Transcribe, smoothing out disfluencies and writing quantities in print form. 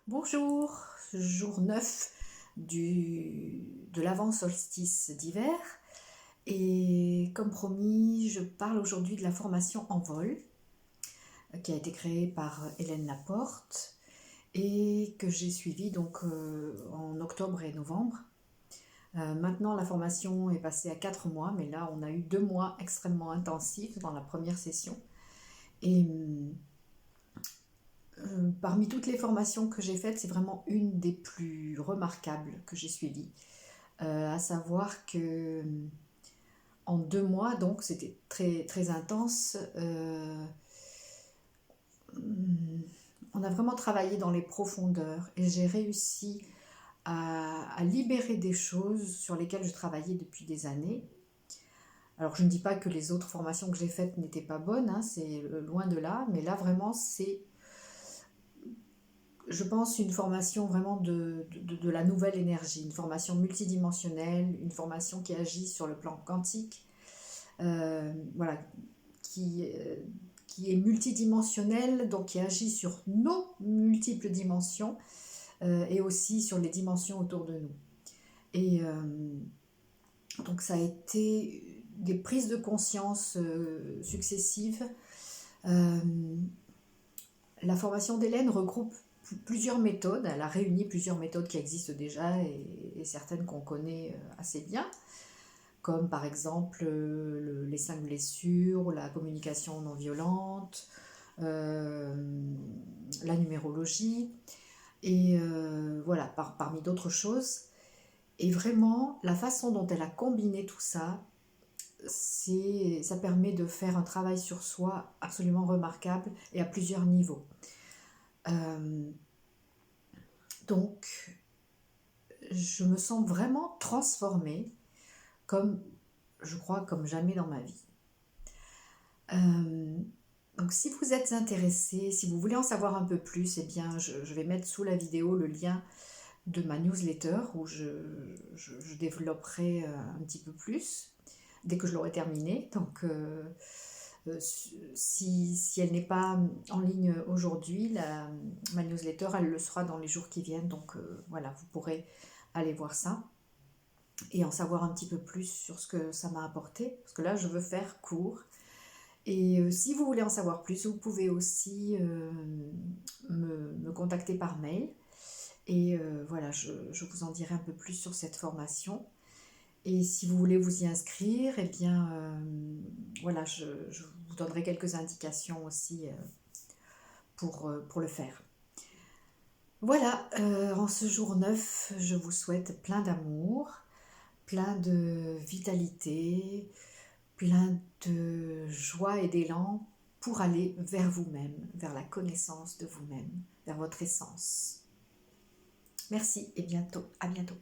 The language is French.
Bonjour, jour 9 de l'avant-solstice d'hiver. Et comme promis, je parle aujourd'hui de la formation en vol qui a été créée par Hélène Laporte et que j'ai suivie en octobre et novembre. Maintenant, la formation est passée à 4 mois, mais là, on a eu 2 mois extrêmement intensifs dans la première session. Et parmi toutes les formations que j'ai faites, c'est vraiment une des plus remarquables que j'ai suivies. À savoir que en 2 mois, donc c'était très, très intense, on a vraiment travaillé dans les profondeurs et j'ai réussi à libérer des choses sur lesquelles je travaillais depuis des années. Alors je ne dis pas que les autres formations que j'ai faites n'étaient pas bonnes, hein, c'est loin de là, mais là vraiment c'est, je pense, une formation vraiment de la nouvelle énergie, une formation multidimensionnelle, une formation qui agit sur le plan quantique, voilà, qui, euh, qui est multidimensionnelle, donc qui agit sur nos multiples dimensions et aussi sur les dimensions autour de nous. Et donc ça a été des prises de conscience successives. La formation d'Hélène regroupe plusieurs méthodes, elle a réuni plusieurs méthodes qui existent déjà et certaines qu'on connaît assez bien, comme par exemple les 5 blessures, la communication non violente, la numérologie, et voilà, parmi d'autres choses. Et vraiment, la façon dont elle a combiné tout ça, ça permet de faire un travail sur soi absolument remarquable et à plusieurs niveaux. Donc, je me sens vraiment transformée, je crois, comme jamais dans ma vie. Donc, si vous êtes intéressé, si vous voulez en savoir un peu plus, eh bien, je vais mettre sous la vidéo le lien de ma newsletter où je développerai un petit peu plus dès que je l'aurai terminée. Donc, si elle n'est pas en ligne aujourd'hui, ma newsletter, elle le sera dans les jours qui viennent. Donc, voilà, vous pourrez aller voir ça et en savoir un petit peu plus sur ce que ça m'a apporté. Parce que là, je veux faire court. Et si vous voulez en savoir plus, vous pouvez aussi me contacter par mail. Et voilà, je vous en dirai un peu plus sur cette formation. Et si vous voulez vous y inscrire, eh bien, voilà, je vous donnerai quelques indications aussi pour le faire. Voilà, en ce jour 9, je vous souhaite plein d'amour, plein de vitalité, plein de joie et d'élan pour aller vers vous-même, vers la connaissance de vous-même, vers votre essence. Merci et à bientôt.